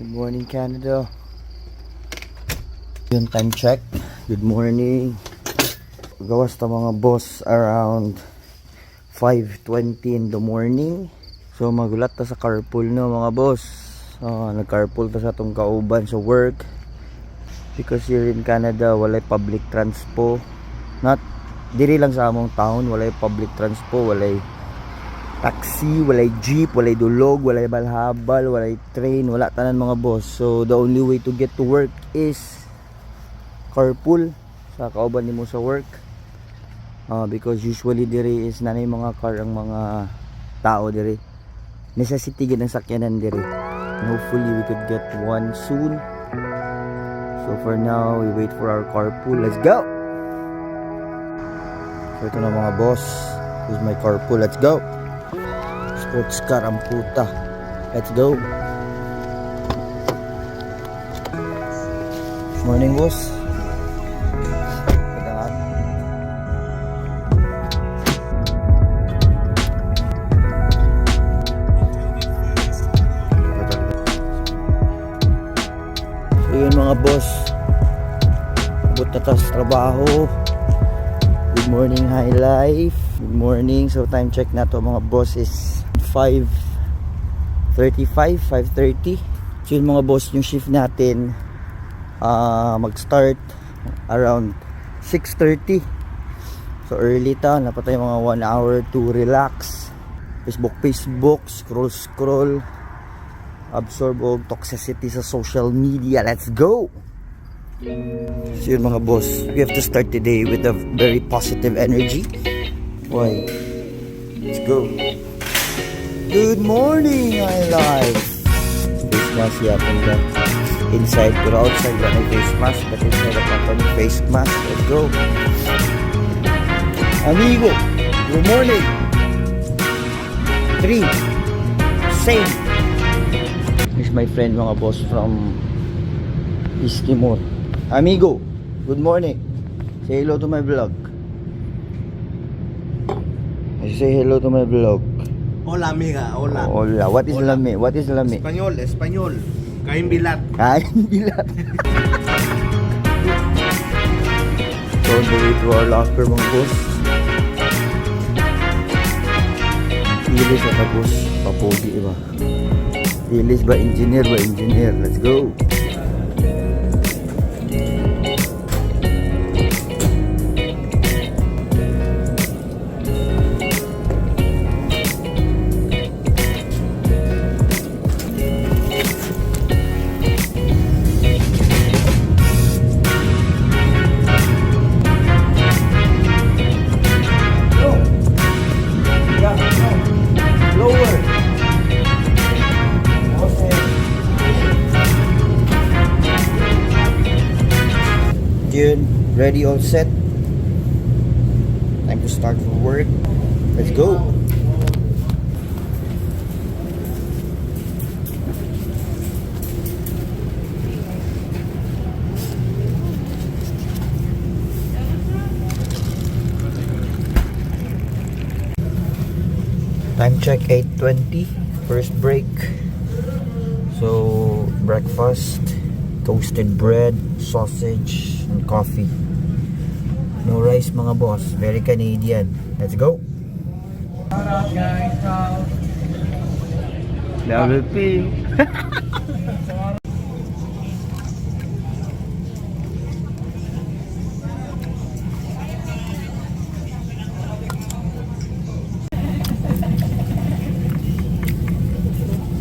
Good morning, Canada. Yung time check. Good morning. Gawas ta mga boss around 5:20 in the morning. So magulat ta sa carpool no mga boss. Nag-carpool ta sa tong kauban sa work. Because here in Canada walay public transpo. Not diri lang sa among town walay public transpo, walay taxi, walay jeep, walay dulog, walay balhabal, walay train, wala tanan mga boss. So the only way to get to work is carpool sa kauban nimo sa work. Because usually diri is nanay mga car ang mga tao diri. Necessity gid ang sakyanan diri. And hopefully we could get one soon. So for now, we wait for our carpool. Let's go! So ito na mga boss. This is my carpool. Let's go! Sports car ang puta. Let's go! Morning boss. So yun mga boss, abot na tas trabaho. Good morning high life. Good morning. So time check na to mga boss is 5:30. So yun mga boss, yung shift natin mag-start around 6:30. So early ta, napatay mga 1 hour to relax. Facebook, scroll, absorb og toxicity sa social media. Let's go! So yun mga boss, we have to start today with a very positive energy. Why? Let's go! Good morning, my life! Face mask yapon ka. Inside pero outside wala na face mask, but inside the company face mask. Let's go! Amigo, good morning! 3 same. This is my friend mga boss from East Timor. Amigo, good morning. Say hello to my vlog. Say hello to my vlog. Hola amiga, hola. Hola. What is Hola. lame? What is lame? Español. Kain bilat. Kain bilat. So on the way to our locker mga boss. Ilis na boss. Papogi ba? Ilis ba engineer? Let's go. Ready, all set. Time to start for work. Let's go. Time check 8:20. First break. So breakfast, toasted bread, sausage, and coffee. No rice mga boss, very Canadian. Let's go. Alright guys, Level P.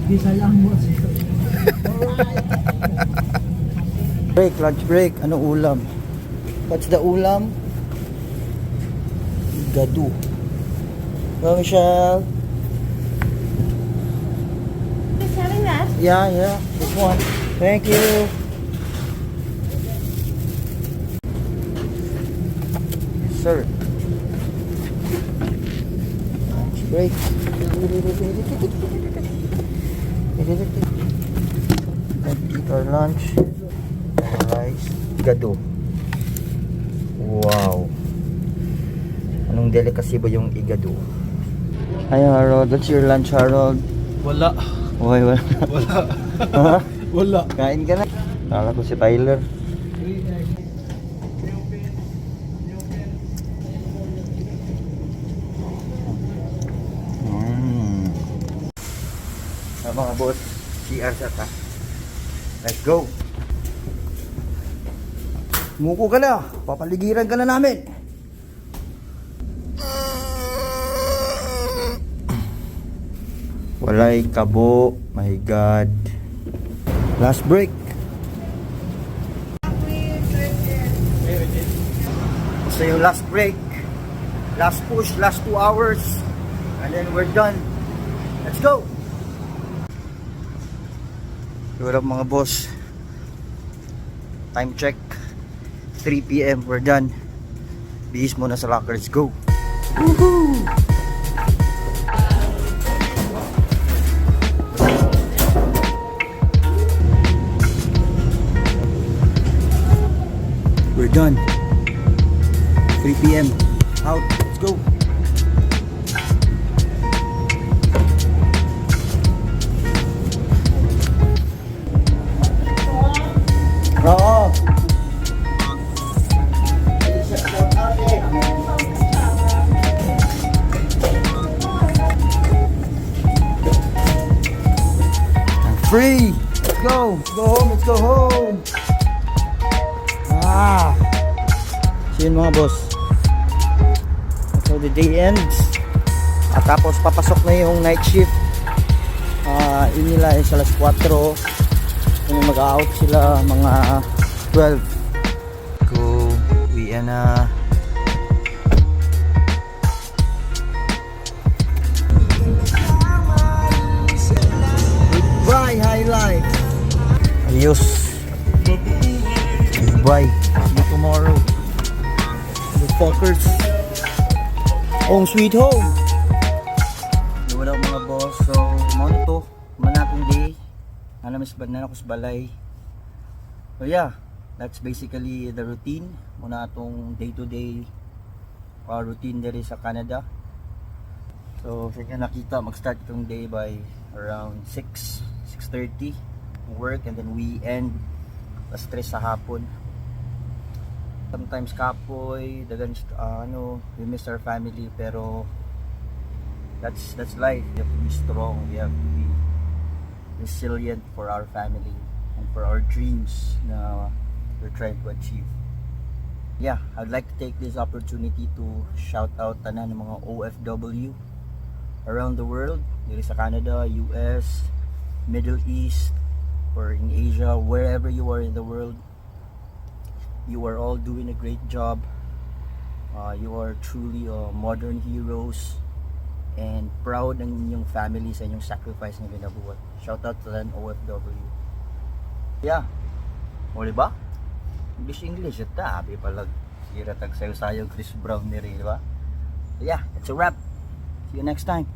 Bisaya ang boss. Lunch break. Anong ulam? What's the ulam? Gado. Hello, Michelle. Just having that? Yeah. This one. Thank you. Yes, sir. Lunch break. Let's eat our lunch. Rice. Gado. Wow. Anong delicacy ba yung igado? Hi Harold, what's your lunch Harold? Wala. Okay, wala. Wala. Ha? Wala. Kain ka na. Kala ko si Tyler. Mga boss, CR sa ta. Let's go. Muko ka na. Papaligiran ka na namin. Walay kabo. My God. Last break. So yung last break. Last push, last 2 hours. And then we're done. Let's go. What up mga boss? Time check 3 PM, we're done. Bihis muna sa locker, let's go. Woohoo! We're done. 3 PM, out, let's go. Oo. I'm free. Let's go. Let's go home. Let's go home. So yun mga boss. So the day ends. At tapos papasok na yung night shift. Yun nila is alas 4. Kung mag-out sila mga 12. Go, uwi na. Goodbye, high life. Adios. Goodbye. See you tomorrow. Good fuckers. Home sweet home. Wala mga boss. So, mga to. Manatong day. Nanamis ba na ako sa balay. So yeah, that's basically the routine muna atong day to day routine diri sa Canada. So sa inyo nakita, mag-start itong day by around 6:30 work, and then we end alas 3 sa hapon. Sometimes kapoy, dagan we miss our family, pero that's life. We have to be strong, we have to be resilient for our family and for our dreams na we're trying to achieve. Yeah, I'd like to take this opportunity to shout out tanan ng mga OFW around the world, dito sa Canada, US, Middle East, or in Asia, wherever you are in the world. You are all doing a great job. You are truly modern heroes, and proud ng inyong family sa inyong sacrifice na ginabuhat. Shout out to them OFW. Yeah. O diba? English ito. Abi palag. Sira tag sayo-sayo Chris Brown ni rin, diba? So yeah, it's a wrap. See you next time.